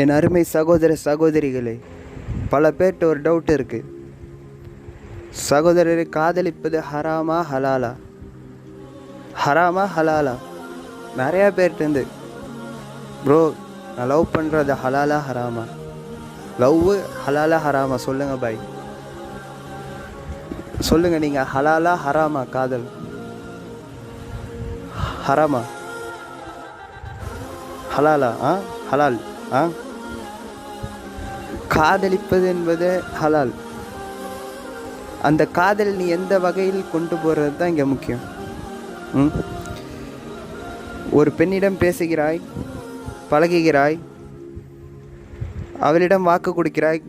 என் அருமை சகோதர சகோதரிகளே, பல பேர்கிட்ட ஒரு டவுட் இருக்குது. சகோதரரை காதலிப்பது ஹராமா ஹலாலா, ஹராமா ஹலாலா? நிறையா பேர்கிட்டருந்து, ப்ரோ நான் லவ் பண்ணுறது ஹலாலா ஹராமா, லவ் ஹலாலா ஹராமா, சொல்லுங்கள் பாய், சொல்லுங்கள் நீங்கள், ஹலாலா ஹராமா? காதல் ஹராமா ஹலாலா? ஹலால். காதலிப்பது என்பது ஹலால். அந்த காதல் நீ எந்த வகையில் கொண்டு போகிறது தான் இங்கே முக்கியம். ஒரு பெண்ணிடம் பேசுகிறாய், பழகுகிறாய், அவளிடம் வாக்கு கொடுக்கிறாய்,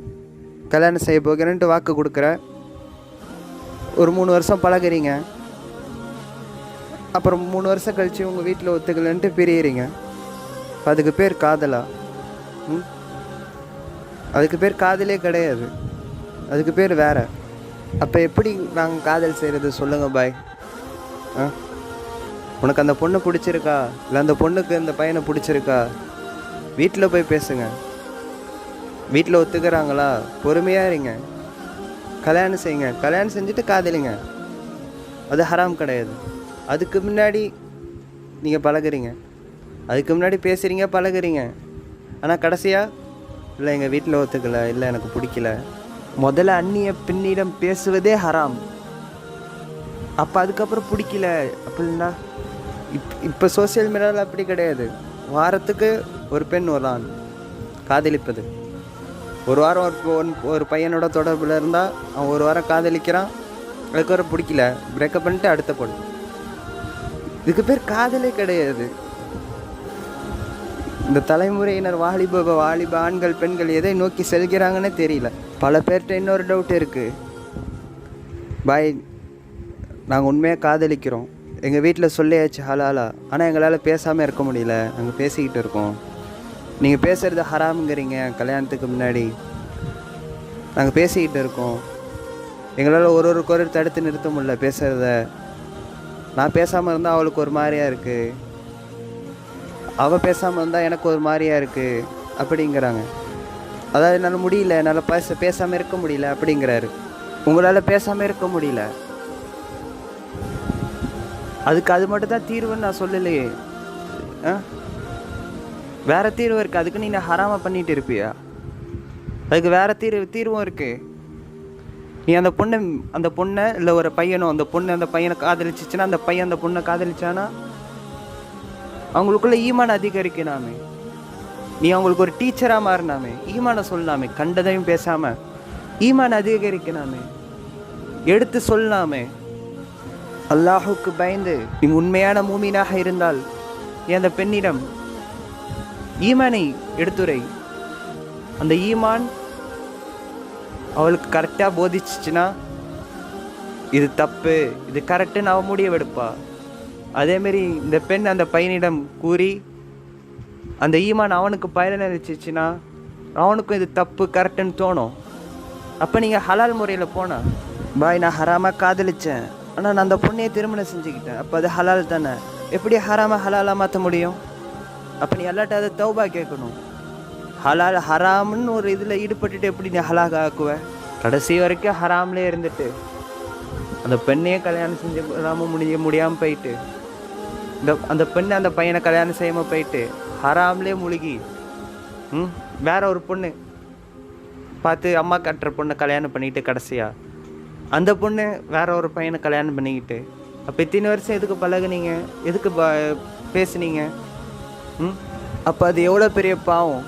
கல்யாணம் செய்ய போகிறேன்ட்டு வாக்கு கொடுக்குற, ஒரு 3 வருஷம் பழகுறீங்க, அப்புறம் 3 வருஷம் கழித்து உங்கள் வீட்டில் ஒத்துக்கலன்ட்டு பிரியிறீங்க. அதுக்கு பேர் காதலா? அதுக்கு பேர் காதலே கிடையாது, அதுக்கு பேர் வேற. அப்போ எப்படி நாங்கள் காதல் செய்கிறது சொல்லுங்கள் பாய்? உனக்கு அந்த பொண்ணு பிடிச்சிருக்கா, இல்லை அந்த பொண்ணுக்கு அந்த பையனை பிடிச்சிருக்கா? வீட்டில் போய் பேசுங்க. வீட்டில் ஒத்துக்கிறாங்களா? பொறுமையாக இருங்க, கல்யாணம் செய்யுங்க. கல்யாணம் செஞ்சுட்டு காதலிங்க, அது ஹராம் கிடையாது. அதுக்கு முன்னாடி நீங்கள் பழகுறீங்க, அதுக்கு முன்னாடி பேசுகிறீங்க, பழகுறீங்க, ஆனால் கடைசியாக இல்லை எங்கள் வீட்டில் ஒத்துக்கலை, இல்லை எனக்கு பிடிக்கல. முதல்ல அந்நிய பெண்ணிடம் பேசுவதே ஹராம். அப்போ அதுக்கப்புறம் பிடிக்கல அப்படின்னா, இப்போ சோசியல் மீடியாவில் அப்படி கிடையாது. வாரத்துக்கு ஒரு பெண் ஒரு ஆண் காதலிப்பது. ஒரு வாரம் ஒரு பையனோட தொடர்பில் இருந்தால் அவன் ஒரு வாரம் காதலிக்கிறான், அதுக்கப்புறம் பிடிக்கல, பிரேக்கப் பண்ணிட்டு அடுத்த பொண்ணு. இதுக்கு பேர் காதலே கிடையாது. இந்த தலைமுறையினர் வாலிப ஆண்கள் பெண்கள் எதை நோக்கி செல்கிறாங்கன்னு தெரியல. பல பேர்கிட்ட இன்னொரு டவுட் இருக்குது. பாய், நாங்கள் உண்மையாக காதலிக்கிறோம், எங்கள் வீட்டில் சொல்லியாச்சு ஹலாலா, ஆனால் எங்களால் பேசாமல் இருக்க முடியல, நாங்கள் பேசிக்கிட்டு இருக்கோம். நீங்கள் பேசுகிறது ஹராமுங்கிறீங்க, கல்யாணத்துக்கு முன்னாடி நாங்கள் பேசிக்கிட்டு இருக்கோம், எங்களால் ஒரு தடுத்து நிறுத்த முடியல பேசுகிறத. நான் பேசாமல் இருந்தால் அவளுக்கு ஒரு மாதிரியாக இருக்குது, அவள் பேசாமல் இருந்தால் எனக்கு ஒரு மாதிரியாக இருக்குது அப்படிங்கிறாங்க. அதாவது என்னால் முடியல, என்னால் பேசாமல் இருக்க முடியல அப்படிங்கிறாரு. உங்களால் பேசாமல் இருக்க முடியல, அதுக்கு அது மட்டும் தான் தீர்வுன்னு நான் சொல்லலையே. வேறு தீர்வு இருக்குது. அதுக்கு நீ ஹராமா பண்ணிகிட்டு இருப்பியா? அதுக்கு வேறு தீர்வும் இருக்குது. நீ அந்த பொண்ணை இல்லை ஒரு பையனோ, அந்த பொண்ணு அந்த பையனை காதலிச்சிச்சுன்னா, அந்த பையன் அந்த பொண்ணை காதலிச்சானா அவங்களுக்குள்ள ஈமான் அதிகரிக்கணாமே. நீ அவங்களுக்கு ஒரு டீச்சராக மாறினாமே, ஈமானை சொல்லலாமே, கண்டதையும் பேசாமல் ஈமான் அதிகரிக்கணாமே, எடுத்து சொல்லலாமே. அல்லாஹுக்கு பயந்து நீ உண்மையான மூமினாக இருந்தால் நீ அந்த பெண்ணிடம் ஈமானை எடுத்துரை. அந்த ஈமான் அவளுக்கு கரெக்டாக போதிச்சிச்சுன்னா இது தப்பு, இது கரெக்டுன்னு அவள் முடிவெடுப்பா. அதேமாரி இந்த பெண் அந்த பையனிடம் கூறி அந்த ஈமான் அவனுக்கு பயனளிச்சிச்சுன்னா அவனுக்கும் இது தப்பு கரெக்டுன்னு தோணும். அப்போ நீங்கள் ஹலால் முறையில் போனால், பாய் நான் ஹராமாக காதலித்தேன், ஆனால் நான் அந்த பொண்ணையை திருமணம் செஞ்சுக்கிட்டேன், அப்போ அது ஹலால் தானே, எப்படி ஹராமாக ஹலாலாக மாற்ற முடியும்? அப்போ நீ எல்லாட்ட அதை தௌபா கேட்கணும். ஹலால் ஹராம்னு ஒரு இதில் ஈடுபட்டுட்டு எப்படி நீ ஹலாக ஆக்குவ? கடைசி வரைக்கும் ஹராம்லேயே இருந்துட்டு அந்த பெண்ணையே கல்யாணம் செஞ்சு முடியாமல் போயிட்டு, அந்த பெண்ணை அந்த பையனை கல்யாணம் செய்யாமல் போயிட்டு ஹராம்லேயே முழுகி வேற ஒரு பொண்ணு பார்த்து அம்மா கட்டுற பொண்ணை கல்யாணம் பண்ணிக்கிட்டு, கடைசியாக அந்த பொண்ணு வேற ஒரு பையனை கல்யாணம் பண்ணிக்கிட்டு, அப்போ இத்தனை வருஷம் எதுக்கு பழகுனீங்க, எதுக்கு பேசுனீங்க? அப்போ அது எவ்வளோ பெரிய பாவம்.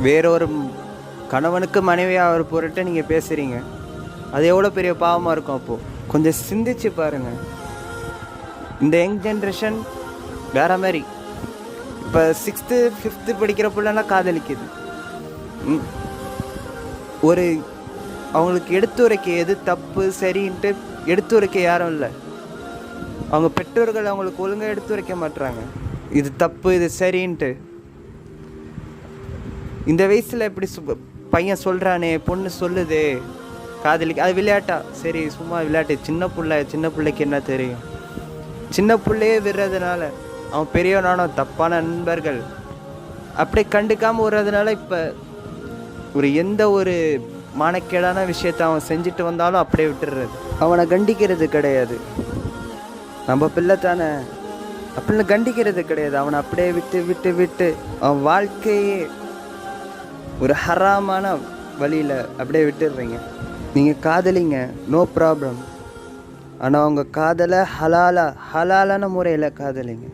வேறொரு கணவனுக்கு மனைவியாக ஒரு பொருட்டை நீங்கள் பேசுகிறீங்க, அது எவ்வளோ பெரிய பாவமாக இருக்கும். அப்போது கொஞ்சம் சிந்திச்சு பாருங்கள். இந்த யங் ஜென்ரேஷன் வேற மாதிரி. இப்போ 6th 5th படிக்கிற பிள்ளைலாம் காதலிக்குது. ஒரு அவங்களுக்கு எடுத்துரைக்க எது தப்பு சரின்ட்டு எடுத்துரைக்க யாரும் இல்லை. அவங்க பெற்றோர்கள் அவங்களுக்கு ஒழுங்காக எடுத்துரைக்க மாட்டுறாங்க, இது தப்பு இது சரின்ட்டு. இந்த வயசில் எப்படி பையன் சொல்கிறானே, பொண்ணு சொல்லுது காதலிக்க, அது விளையாட்டா, சரி சும்மா விளையாட்டு, சின்ன பிள்ளைக்கு என்ன தெரியும்? சின்ன பிள்ளையே விடுறதுனால அவன் பெரியவனான தப்பான நண்பர்கள் அப்படியே கண்டுக்காமல் விடுறதுனால இப்போ எந்த ஒரு மானக்கேடான விஷயத்தை அவன் செஞ்சுட்டு வந்தாலும் அப்படியே விட்டுடுறது. அவனை கண்டிக்கிறது கிடையாது. நம்ம பிள்ளை தானே அப்படின்னு கண்டிக்கிறது கிடையாது. அவனை அப்படியே விட்டு விட்டு விட்டு அவன் வாழ்க்கையே ஒரு ஹராமான வழியில் அப்படியே விட்டுடுறீங்க. நீங்கள் காதலிங்க, நோ ப்ராப்ளம். ஆனால் உங்கள் காதலை ஹலாலான முறையில் காதலிங்க.